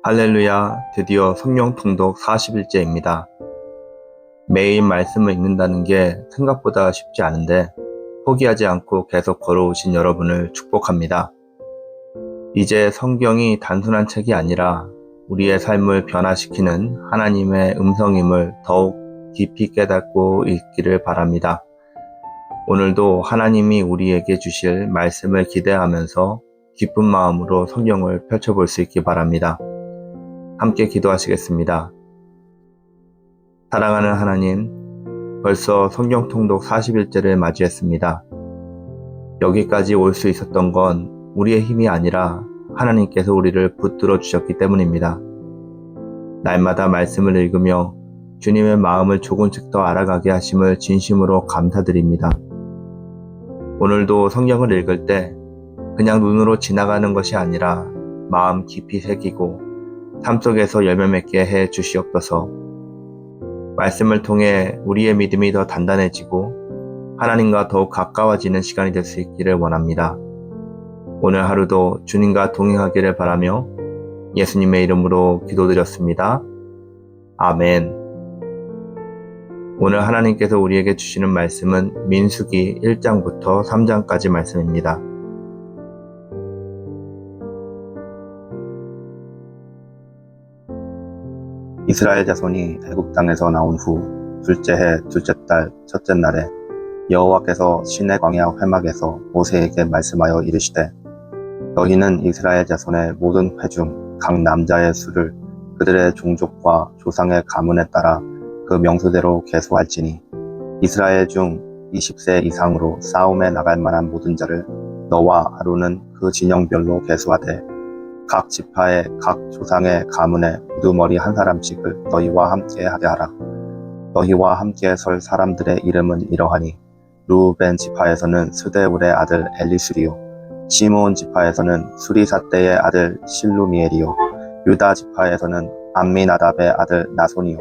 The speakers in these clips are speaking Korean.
할렐루야, 드디어 성령 통독 40일째입니다. 매일 말씀을 읽는다는 게 생각보다 쉽지 않은데 포기하지 않고 계속 걸어오신 여러분을 축복합니다. 이제 성경이 단순한 책이 아니라 우리의 삶을 변화시키는 하나님의 음성임을 더욱 깊이 깨닫고 읽기를 바랍니다. 오늘도 하나님이 우리에게 주실 말씀을 기대하면서 기쁜 마음으로 성경을 펼쳐볼 수 있기 바랍니다. 함께 기도하시겠습니다. 사랑하는 하나님, 벌써 성경 통독 40일째를 맞이했습니다. 여기까지 올 수 있었던 건 우리의 힘이 아니라 하나님께서 우리를 붙들어 주셨기 때문입니다. 날마다 말씀을 읽으며 주님의 마음을 조금씩 더 알아가게 하심을 진심으로 감사드립니다. 오늘도 성경을 읽을 때 그냥 눈으로 지나가는 것이 아니라 마음 깊이 새기고 삶 속에서 열매 맺게 해 주시옵소서. 말씀을 통해 우리의 믿음이 더 단단해지고 하나님과 더욱 가까워지는 시간이 될 수 있기를 원합니다. 오늘 하루도 주님과 동행하기를 바라며 예수님의 이름으로 기도드렸습니다. 아멘. 오늘 하나님께서 우리에게 주시는 말씀은 민수기 1장부터 3장까지 말씀입니다. 이스라엘 자손이 애굽 땅에서 나온 후 둘째 해 둘째 달 첫째 날에 여호와께서 시내 광야 회막에서 모세에게 말씀하여 이르시되 너희는 이스라엘 자손의 모든 회 중 각 남자의 수를 그들의 종족과 조상의 가문에 따라 그 명수대로 계수할지니 이스라엘 중 20세 이상으로 싸움에 나갈 만한 모든 자를 너와 아론은 그 진영별로 계수하되 각 지파의 각 조상의 가문에 우두머리 한 사람씩을 너희와 함께 하게 하라. 너희와 함께 설 사람들의 이름은 이러하니 르우벤 지파에서는 스데울의 아들 엘리수리요, 시므온 지파에서는 수리사떼의 아들 실루미엘이요, 유다 지파에서는 암미나답의 아들 나손이요,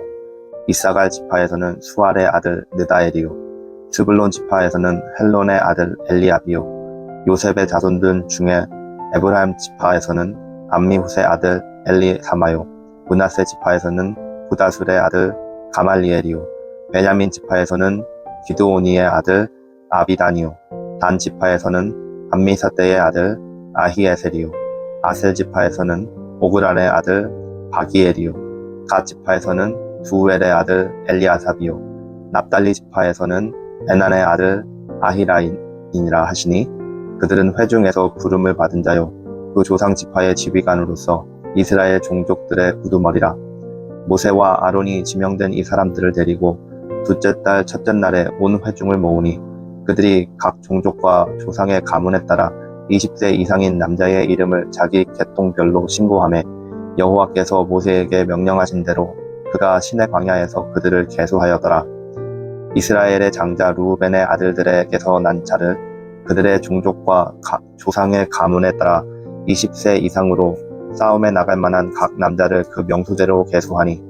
이사갈 지파에서는 수알의 아들 느다엘이요, 스불론 지파에서는 헬론의 아들 엘리압이요, 요셉의 자손들 중에 에브라임 지파에서는 암미훗의 아들 엘리사마요, 므낫세 지파에서는 부다술의 아들 가말리엘이요, 베냐민 지파에서는 기드오니의 아들 아비단이요, 단 지파에서는 암미사떼의 아들 아히에셀이요, 아셀 지파에서는 오그란의 아들 바기엘이요, 갓 지파에서는 두엘의 아들 엘리아삽이요, 납달리 지파에서는 에난의 아들 아히라인이라 하시니 그들은 회중에서 부름을 받은 자요 그 조상 지파의 지휘관으로서 이스라엘 종족들의 우두머리라. 모세와 아론이 지명된 이 사람들을 데리고 둘째 달 첫째 날에 온 회중을 모으니 그들이 각 종족과 조상의 가문에 따라 20세 이상인 남자의 이름을 자기 계통별로 신고하며 여호와께서 모세에게 명령하신 대로 그가 시내 광야에서 그들을 계수하여더라. 이스라엘의 장자 르우벤의 아들들에게서 난 자를 그들의 종족과 조상의 가문에 따라 20세 이상으로 싸움에 나갈 만한 각 남자를 그 명수대로 계수하니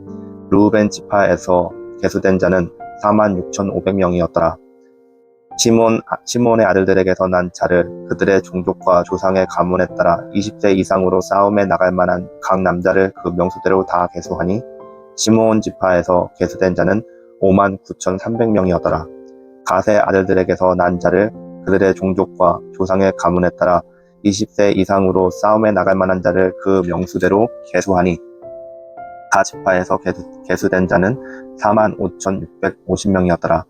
르우벤 지파에서 계수된 자는 46,500명이었더라. 시몬의 아들들에게서 난 자를 그들의 종족과 조상의 가문에 따라 20세 이상으로 싸움에 나갈 만한 각 남자를 그 명수대로 다 계수하니 시므온 지파에서 계수된 자는 59,300명이었더라. 갓의 아들들에게서 난 자를 그들의 종족과 조상의 가문에 따라 20세 이상으로 싸움에 나갈 만한 자를 그 명수대로 계수하니 가 지파에서 계수된 자는 45,650명이었더라.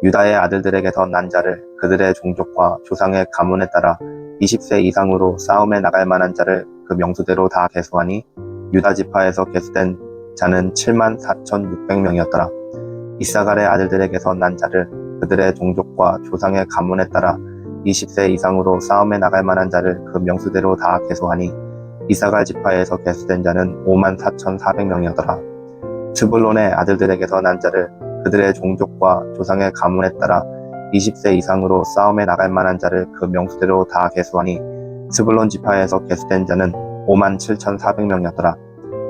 유다의 아들들에게서 난 자를 그들의 종족과 조상의 가문에 따라 20세 이상으로 싸움에 나갈 만한 자를 그 명수대로 다 계수하니 유다 지파에서 계수된 자는 74,600명이었더라. 이사갈의 아들들에게서 난 자를 그들의 종족과 조상의 가문에 따라 20세 이상으로 싸움에 나갈 만한 자를 그 명수대로 다 계수하니 이사갈 지파에서 계수된 자는 54,400명이었더라. 스불론의 아들들에게서 난 자를 그들의 종족과 조상의 가문에 따라 20세 이상으로 싸움에 나갈 만한 자를 그 명수대로 다 계수하니 스불론 지파에서 계수된 자는 57,400명이었더라.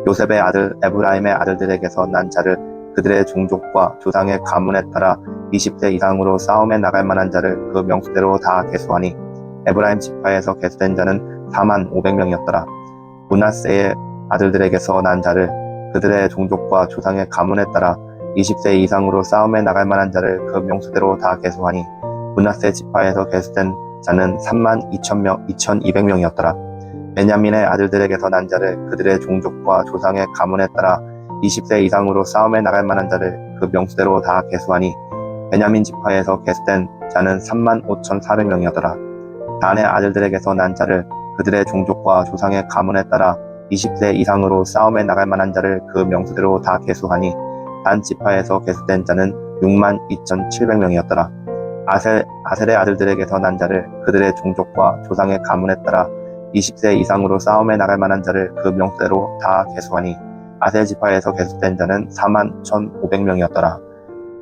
요셉의 아들 에브라임의 아들들에게서 난 자를 그들의 종족과 조상의 가문에 따라 20세 이상으로 싸움에 나갈 만한 자를 그 명수대로 다 계수하니 에브라임 지파에서 계수된 자는 45,000명이었더라. 므낫세의 아들들에게서 난 자를 그들의 종족과 조상의 가문에 따라 20세 이상으로 싸움에 나갈 만한 자를 그 명수대로 다 계수하니 므낫세 지파에서 계수된 자는 32,200명이었더라. 베냐민의 아들들에게서 난 자를 그들의 종족과 조상의 가문에 따라 20세 이상으로 싸움에 나갈 만한 자를 그 명수대로 다 계수하니 베냐민 지파에서 계수된 자는 35,400명이었더라. 단의 아들들에게서 난 자를 그들의 종족과 조상의 가문에 따라 20세 이상으로 싸움에 나갈 만한 자를 그 명수대로 다 계수하니 단 지파에서 계수된 자는 62,700명이었더라. 아셀의 아들들에게서 난 자를 그들의 종족과 조상의 가문에 따라 20세 이상으로 싸움에 나갈 만한 자를 그 명수대로 다 계수하니 아셀 지파에서 계수된 자는 41,500명이었더라.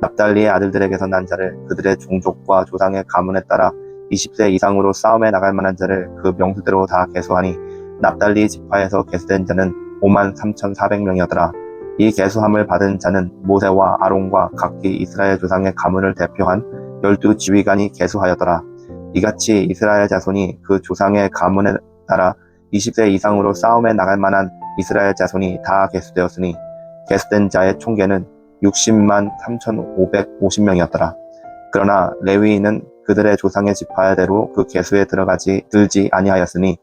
납달리의 아들들에게서 난 자를 그들의 종족과 조상의 가문에 따라 20세 이상으로 싸움에 나갈 만한 자를 그 명수대로 다 계수하니 납달리 지파에서 계수된 자는 53,400명이었더라. 이 계수함을 받은 자는 모세와 아론과 각기 이스라엘 조상의 가문을 대표한 12지휘관이 계수하였더라. 이같이 이스라엘 자손이 그 조상의 가문에 따라 20세 이상으로 싸움에 나갈 만한 이스라엘 자손이 다 계수되었으니 계수된 자의 총계는 60만 3,550명이었더라. 그러나 레위인은 그들의 조상의 지파대로 그 계수에 들지 아니하였으니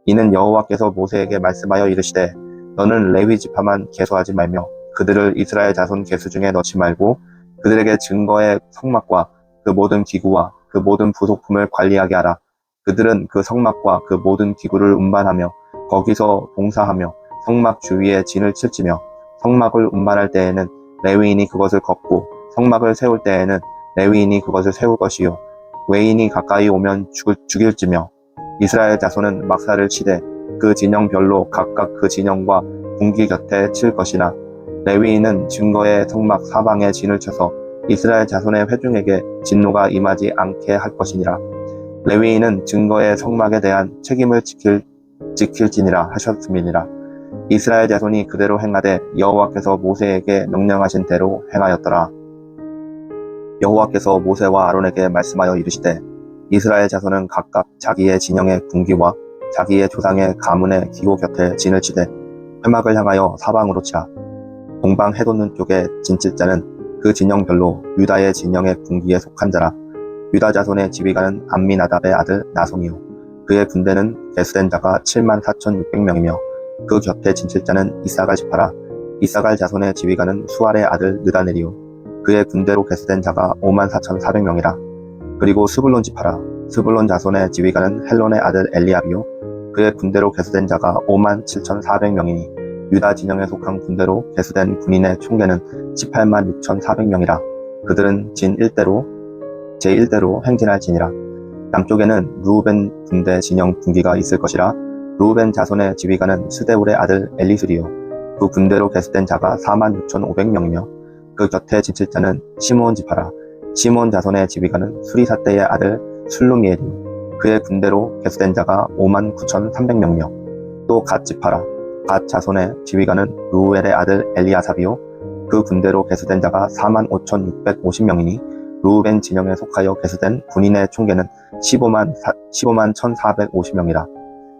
이는 여호와께서 모세에게 말씀하여 이르시되 너는 레위 지파만 계수하지 말며 그들을 이스라엘 자손 계수 중에 넣지 말고 그들에게 증거의 성막과 그 모든 기구와 그 모든 부속품을 관리하게 하라. 그들은 그 성막과 그 모든 기구를 운반하며 거기서 봉사하며 성막 주위에 진을 칠지며 성막을 운반할 때에는 레위인이 그것을 걷고 성막을 세울 때에는 레위인이 그것을 세울 것이요 외인이 가까이 오면 죽일지며 이스라엘 자손은 막사를 치되 그 진영별로 각각 그 진영과 분기 곁에 칠 것이나 레위인은 증거의 성막 사방에 진을 쳐서 이스라엘 자손의 회중에게 진노가 임하지 않게 할 것이니라. 레위인은 증거의 성막에 대한 책임을 지킬지니라 하셨음이니라. 이스라엘 자손이 그대로 행하되 여호와께서 모세에게 명령하신 대로 행하였더라. 여호와께서 모세와 아론에게 말씀하여 이르시되 이스라엘 자손은 각각 자기의 진영의 군기와 자기의 조상의 가문의 기구 곁에 진을 치되 회막을 향하여 사방으로 치라. 동방 해돋는 쪽에 진칠 자는 그 진영별로 유다의 진영의 군기에 속한 자라. 유다 자손의 지휘관은 암미나답의 아들 나손이요 그의 군대는 계수된 자가 74,600명이며 그 곁에 진칠 자는 이사갈 지파라. 이사갈 자손의 지휘관은 수알의 아들 느다넬이요 그의 군대로 계수된 자가 54,400명이라. 그리고 스불론 지파라. 스불론 자손의 지휘관은 헬론의 아들 엘리압이요 그의 군대로 계수된 자가 57,400명이니 유다 진영에 속한 군대로 계수된 군인의 총계는 186,400명이라. 그들은 제1대로 행진할지니라. 남쪽에는 루우벤 군대 진영 분기가 있을 것이라. 루우벤 자손의 지휘관은 스데울의 아들 엘리술이요 그 군대로 계수된 자가 46,500명이며 그 곁에 진칠 자는 시므온 지파라. 시므온 자손의 지휘관은 수리사떼의 아들 술루미엘이요 그의 군대로 계수된 자가 59,300명이며 또 갓 지파라. 갓 자손의 지휘관은 루우엘의 아들 엘리아삽이요 그 군대로 계수된 자가 45,650명이니 루우벤 진영에 속하여 계수된 군인의 총계는 15만 1,450명이라.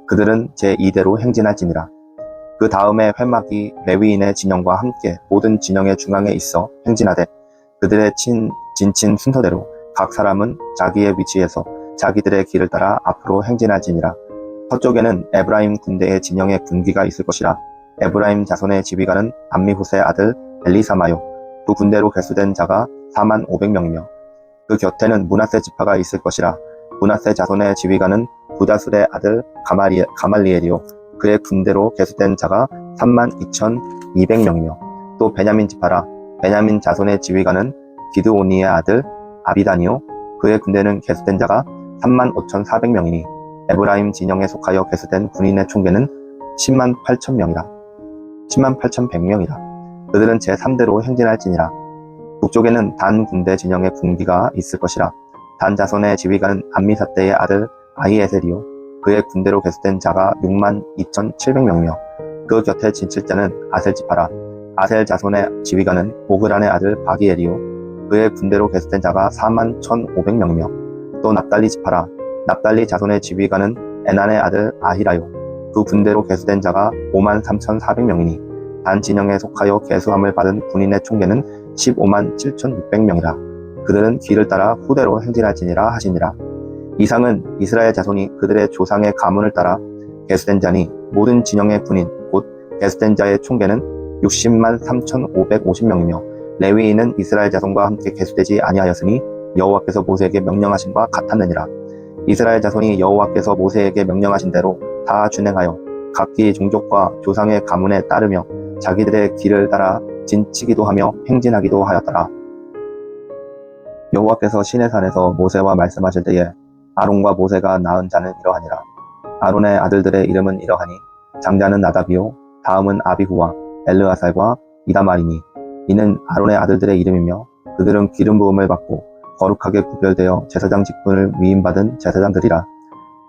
그들은 제2대로 행진할지니라. 그 다음에 회막이 레위인의 진영과 함께 모든 진영의 중앙에 있어 행진하되 그들의 진친 순서대로 각 사람은 자기의 위치에서 자기들의 길을 따라 앞으로 행진할지니라. 서쪽에는 에브라임 군대의 진영의 군기가 있을 것이라. 에브라임 자손의 지휘관은 암미후스의 아들 엘리사마요 그 군대로 계수된 자가 45,000명이며 그 곁에는 므낫세 지파가 있을 것이라. 므낫세 자손의 지휘관은 부다술의 아들 가말리엘이요 그의 군대로 계수된 자가 32,200명이며 또 베냐민 지파라. 베냐민 자손의 지휘관은 기드오니의 아들 아비단이요 그의 군대는 계수된 자가 35,400명이니 에브라임 진영에 속하여 계수된 군인의 총계는 108,000명이라. 108,100명이라. 그들은 제3대로 행진할지니라. 북쪽에는 단 군대 진영의 군기가 있을 것이라. 단 자손의 지휘관은 암미사떼의 아들 아히에셀이요 그의 군대로 계수된 자가 62,700명이며 그 곁에 진칠 자는 아셀 지파라. 아셀 자손의 지휘관은 오그란의 아들 바기엘이요 그의 군대로 계수된 자가 41,500명이며 또 납달리 지파라. 납달리 자손의 지휘관은 에난의 아들 아히라요 그 군대로 계수된 자가 53,400명이니 단 진영에 속하여 계수함을 받은 군인의 총계는 157,600명이라. 그들은 길을 따라 후대로 행진할지니라 하시니라. 이상은 이스라엘 자손이 그들의 조상의 가문을 따라 계수된 자니 모든 진영의 군인 곧 계수된 자의 총계는 60만 3,550명이며 레위인은 이스라엘 자손과 함께 계수되지 아니하였으니 여호와께서 모세에게 명령하신 바 같았느니라. 이스라엘 자손이 여호와께서 모세에게 명령하신 대로 다 준행하여 각기 종족과 조상의 가문에 따르며 자기들의 길을 따라 진치기도 하며 행진하기도 하였더라. 여호와께서 시내산에서 모세와 말씀하실 때에 아론과 모세가 낳은 자는 이러하니라. 아론의 아들들의 이름은 이러하니 장자는 나답이요 다음은 아비후와 엘르아살과 이다말이니 이는 아론의 아들들의 이름이며 그들은 기름 부음을 받고 거룩하게 구별되어 제사장 직분을 위임받은 제사장들이라.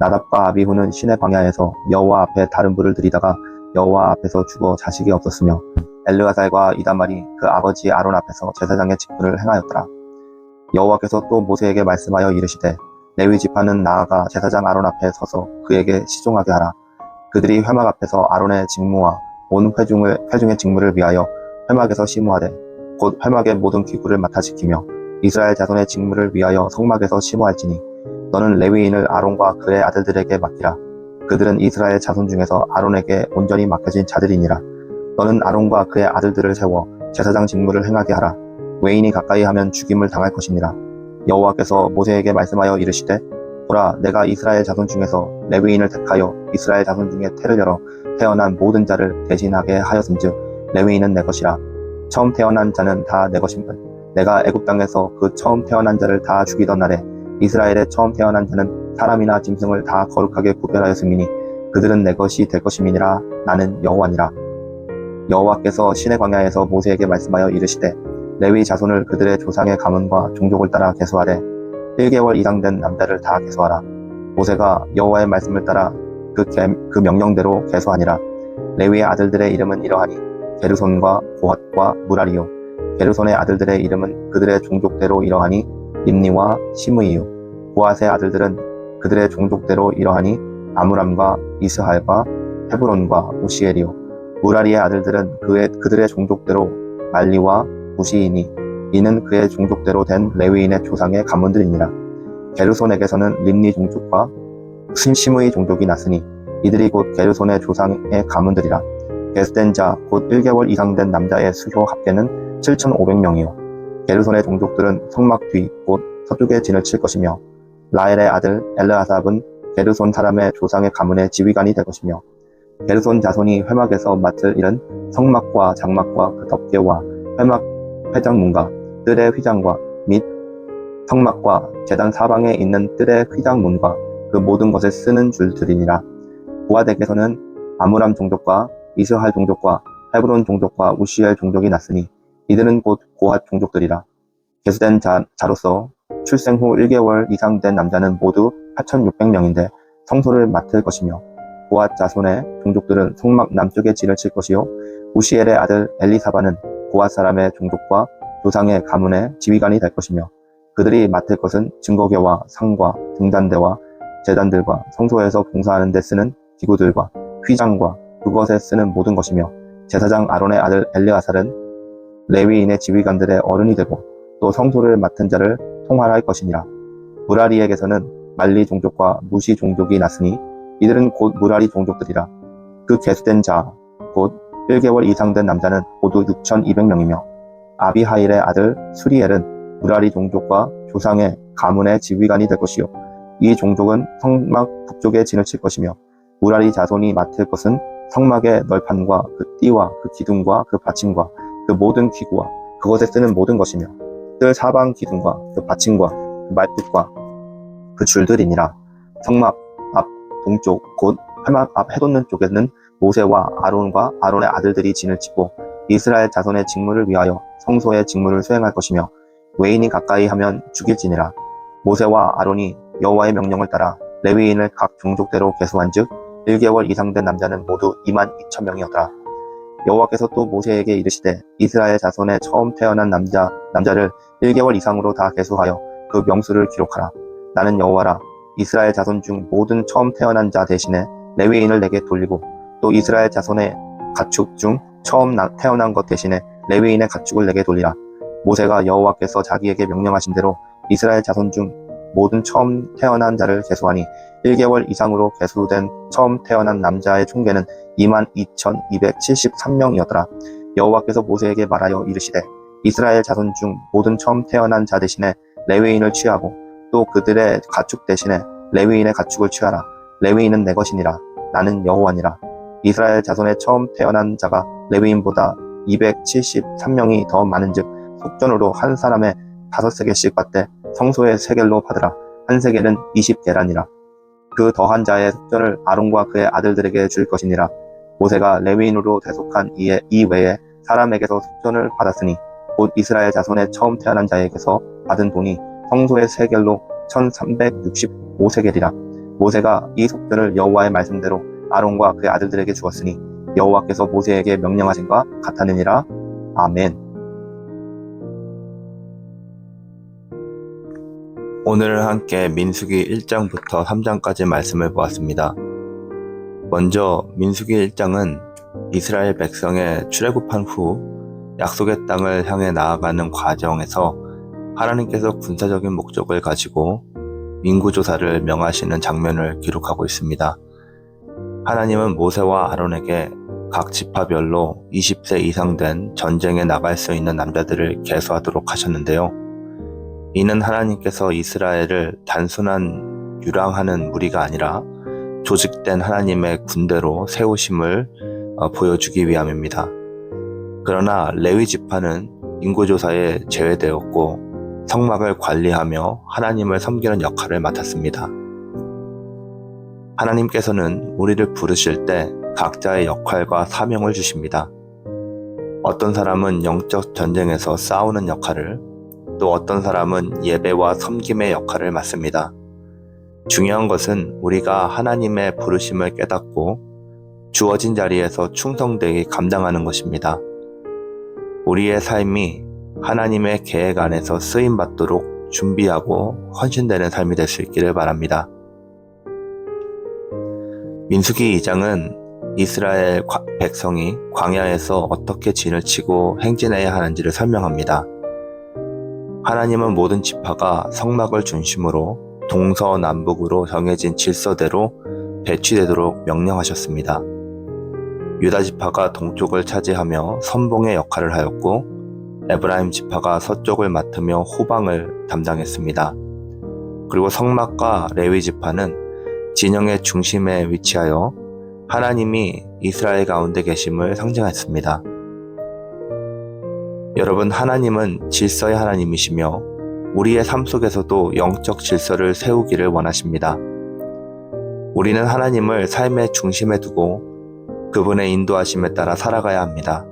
나답과 아비후는 시내 광야에서 여호와 앞에 다른 불을 들이다가 여호와 앞에서 죽어 자식이 없었으며 엘르아살과 이다말이 그 아버지 아론 앞에서 제사장의 직분을 행하였더라. 여호와께서 또 모세에게 말씀하여 이르시되 레위 지파는 나아가 제사장 아론 앞에 서서 그에게 시종하게 하라. 그들이 회막 앞에서 아론의 직무와 온 회중의 직무를 위하여 회막에서 심우하되 곧 회막의 모든 기구를 맡아 지키며 이스라엘 자손의 직무를 위하여 성막에서 심우할지니 너는 레위인을 아론과 그의 아들들에게 맡기라. 그들은 이스라엘 자손 중에서 아론에게 온전히 맡겨진 자들이니라. 너는 아론과 그의 아들들을 세워 제사장 직무를 행하게 하라. 외인이 가까이 하면 죽임을 당할 것이니라. 여호와께서 모세에게 말씀하여 이르시되 보라 내가 이스라엘 자손 중에서 레위인을 택하여 이스라엘 자손 중에 태를 열어 태어난 모든 자를 대신하게 하였은즉 레위인은 내 것이라. 처음 태어난 자는 다 내 것임을 내가 애굽 땅에서 그 처음 태어난 자를 다 죽이던 날에 이스라엘의 처음 태어난 자는 사람이나 짐승을 다 거룩하게 구별하였음이니 그들은 내 것이 될 것임이니라. 나는 여호와니라. 여호와께서 시내 광야에서 모세에게 말씀하여 이르시되 레위 자손을 그들의 조상의 가문과 종족을 따라 계수하되 1개월 이상 된 남자를 다 계수하라. 모세가 여호와의 말씀을 따라 그 명령대로 계수하니라. 레위의 아들들의 이름은 이러하니 게르손과 고핫과 무라리요. 게르손의 아들들의 이름은 그들의 종족대로 이러하니 림니와 시므이요. 고핫의 아들들은 그들의 종족대로 이러하니 아므람과 이스할과 헤브론과 우시엘이요. 무라리의 아들들은 그들의 종족대로 말리와 무시이니 이는 그의 종족대로 된 레위인의 조상의 가문들이니라. 게르손에게서는 림니 종족과 시므이 종족이 났으니 이들이 곧 게르손의 조상의 가문들이라. 계수된 자 곧 1개월 이상 된 남자의 수효 합계는 7,500명이요. 게르손의 종족들은 성막 뒤 곧 서쪽에 진을 칠 것이며 라엘의 아들 엘르아삽은 게르손 사람의 조상의 가문의 지휘관이 될 것이며 게르손 자손이 회막에서 맡을 일은 성막과 장막과 그 덮개와 회막 회장문과 뜰의 휘장과 및 성막과 제단 사방에 있는 뜰의 휘장문과 그 모든 것을 쓰는 줄들이니라. 고핫에게서는 아므람 종족과 이스할 종족과 헤브론 종족과 우시엘 종족이 났으니 이들은 곧 고핫 종족들이라. 계수된 자로서 출생 후 1개월 이상 된 남자는 모두 8,600명인데 성소를 맡을 것이며 고핫 자손의 종족들은 성막 남쪽에 진을 칠 것이요 우시엘의 아들 엘리사바는 고핫 사람의 종족과 조상의 가문의 지휘관이 될 것이며 그들이 맡을 것은 증거궤와 상과 등잔대와 제단들과 성소에서 봉사하는 데 쓰는 기구들과 휘장과 그것에 쓰는 모든 것이며 제사장 아론의 아들 엘르아살은 레위인의 지휘관들의 어른이 되고 또 성소를 맡은 자를 통할할 것이니라. 무라리에게서는 말리 종족과 무시 종족이 났으니 이들은 곧 무라리 종족들이라. 그 계수된 자 곧 1개월 이상 된 남자는 모두 6,200명이며 아비하일의 아들 수리엘은 무라리 종족과 조상의 가문의 지휘관이 될 것이요 이 종족은 성막 북쪽에 진을 칠 것이며 무라리 자손이 맡을 것은 성막의 널판과 그 띠와 그 기둥과 그 받침과 그 모든 기구와 그것에 쓰는 모든 것이며 뜰 사방 기둥과 그 받침과 그 말뚝과 그 줄들이니라. 성막 앞 동쪽 곧 회막 앞 해돋는 쪽에는 모세와 아론과 아론의 아들들이 진을 치고 이스라엘 자손의 직무를 위하여 성소의 직무를 수행할 것이며 외인이 가까이 하면 죽일지니라. 모세와 아론이 여호와의 명령을 따라 레위인을 각 종족대로 계수한즉 1개월 이상 된 남자는 모두 22,000명이었더라. 여호와께서 또 모세에게 이르시되 이스라엘 자손의 처음 태어난 남자를 1개월 이상으로 다 계수하여 그 명수를 기록하라. 나는 여호와라. 이스라엘 자손 중 모든 처음 태어난 자 대신에 레위인을 내게 돌리고 또 이스라엘 자손의 가축 중 처음 태어난 것 대신에 레위인의 가축을 내게 돌리라. 모세가 여호와께서 자기에게 명령하신 대로 이스라엘 자손 중 모든 처음 태어난 자를 계수하니 1개월 이상으로 계수된 처음 태어난 남자의 총계는 22,273명이었더라. 여호와께서 모세에게 말하여 이르시되 이스라엘 자손 중 모든 처음 태어난 자 대신에 레위인을 취하고 또 그들의 가축 대신에 레위인의 가축을 취하라. 레위인은 내 것이니라. 나는 여호와니라. 이스라엘 자손의 처음 태어난 자가 레위인보다 273명이 더 많은즉 속전으로 한 사람의 5세겔씩 받되 성소의 세겔로 받으라. 한 세겔은 20게란이라. 그 더한 자의 속전을 아론과 그의 아들들에게 줄 것이니라. 모세가 레위인으로 대속한 이 외에 사람에게서 속전을 받았으니 곧 이스라엘 자손의 처음 태어난 자에게서 받은 돈이 성소의 세겔로 1365세겔이라. 모세가 이 속전을 여호와의 말씀대로 아론과 그의 아들들에게 주었으니 여호와께서 모세에게 명령하신과 같았느니라. 아멘. 오늘은 함께 민수기 1장부터 3장까지 말씀을 보았습니다. 먼저 민수기 1장은 이스라엘 백성의 출애굽한 후 약속의 땅을 향해 나아가는 과정에서 하나님께서 군사적인 목적을 가지고 인구조사를 명하시는 장면을 기록하고 있습니다. 하나님은 모세와 아론에게 각 지파별로 20세 이상 된 전쟁에 나갈 수 있는 남자들을 계수하도록 하셨는데요. 이는 하나님께서 이스라엘을 단순한 유랑하는 무리가 아니라 조직된 하나님의 군대로 세우심을 보여주기 위함입니다. 그러나 레위 지파는 인구조사에 제외되었고 성막을 관리하며 하나님을 섬기는 역할을 맡았습니다. 하나님께서는 우리를 부르실 때 각자의 역할과 사명을 주십니다. 어떤 사람은 영적 전쟁에서 싸우는 역할을, 또 어떤 사람은 예배와 섬김의 역할을 맡습니다. 중요한 것은 우리가 하나님의 부르심을 깨닫고 주어진 자리에서 충성되게 감당하는 것입니다. 우리의 삶이 하나님의 계획 안에서 쓰임받도록 준비하고 헌신되는 삶이 될 수 있기를 바랍니다. 민수기 2장은 이스라엘 백성이 광야에서 어떻게 진을 치고 행진해야 하는지를 설명합니다. 하나님은 모든 지파가 성막을 중심으로 동서남북으로 정해진 질서대로 배치되도록 명령하셨습니다. 유다 지파가 동쪽을 차지하며 선봉의 역할을 하였고 에브라임 지파가 서쪽을 맡으며 후방을 담당했습니다. 그리고 성막과 레위 지파는 진영의 중심에 위치하여 하나님이 이스라엘 가운데 계심을 상징했습니다. 여러분, 하나님은 질서의 하나님이시며 우리의 삶 속에서도 영적 질서를 세우기를 원하십니다. 우리는 하나님을 삶의 중심에 두고 그분의 인도하심에 따라 살아가야 합니다.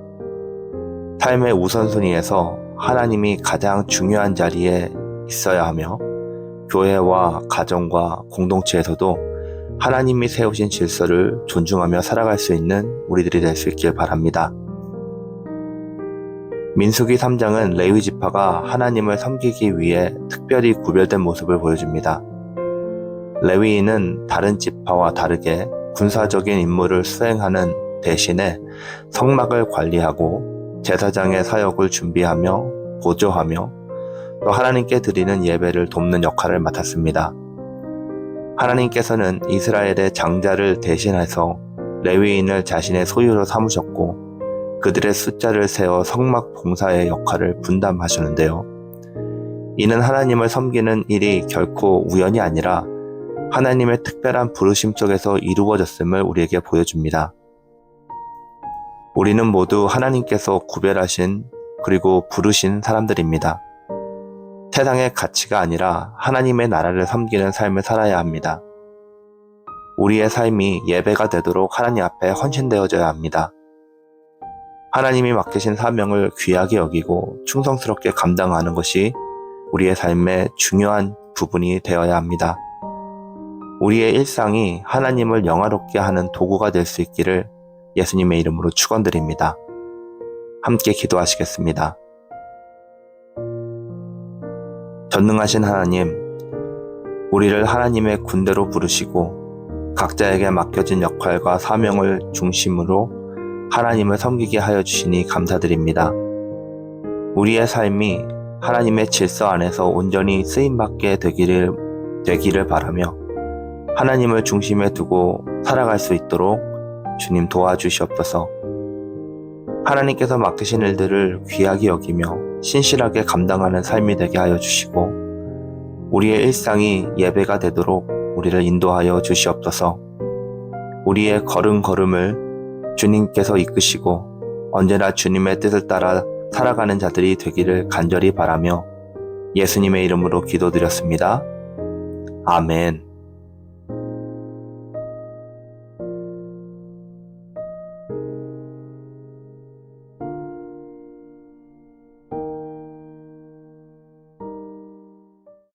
삶의 우선순위에서 하나님이 가장 중요한 자리에 있어야 하며 교회와 가정과 공동체에서도 하나님이 세우신 질서를 존중하며 살아갈 수 있는 우리들이 될 수 있길 바랍니다. 민수기 3장은 레위 지파가 하나님을 섬기기 위해 특별히 구별된 모습을 보여줍니다. 레위인은 다른 지파와 다르게 군사적인 임무를 수행하는 대신에 성막을 관리하고 제사장의 사역을 준비하며 보조하며 또 하나님께 드리는 예배를 돕는 역할을 맡았습니다. 하나님께서는 이스라엘의 장자를 대신해서 레위인을 자신의 소유로 삼으셨고 그들의 숫자를 세워 성막 봉사의 역할을 분담하셨는데요. 이는 하나님을 섬기는 일이 결코 우연이 아니라 하나님의 특별한 부르심 속에서 이루어졌음을 우리에게 보여줍니다. 우리는 모두 하나님께서 구별하신 그리고 부르신 사람들입니다. 세상의 가치가 아니라 하나님의 나라를 섬기는 삶을 살아야 합니다. 우리의 삶이 예배가 되도록 하나님 앞에 헌신되어져야 합니다. 하나님이 맡기신 사명을 귀하게 여기고 충성스럽게 감당하는 것이 우리의 삶의 중요한 부분이 되어야 합니다. 우리의 일상이 하나님을 영화롭게 하는 도구가 될 수 있기를 예수님의 이름으로 축원드립니다. 함께 기도하시겠습니다. 전능하신 하나님, 우리를 하나님의 군대로 부르시고 각자에게 맡겨진 역할과 사명을 중심으로 하나님을 섬기게 하여 주시니 감사드립니다. 우리의 삶이 하나님의 질서 안에서 온전히 쓰임받게 되기를 바라며 하나님을 중심에 두고 살아갈 수 있도록 주님 도와주시옵소서. 하나님께서 맡기신 일들을 귀하게 여기며 신실하게 감당하는 삶이 되게 하여 주시고 우리의 일상이 예배가 되도록 우리를 인도하여 주시옵소서. 우리의 걸음걸음을 주님께서 이끄시고 언제나 주님의 뜻을 따라 살아가는 자들이 되기를 간절히 바라며 예수님의 이름으로 기도드렸습니다. 아멘.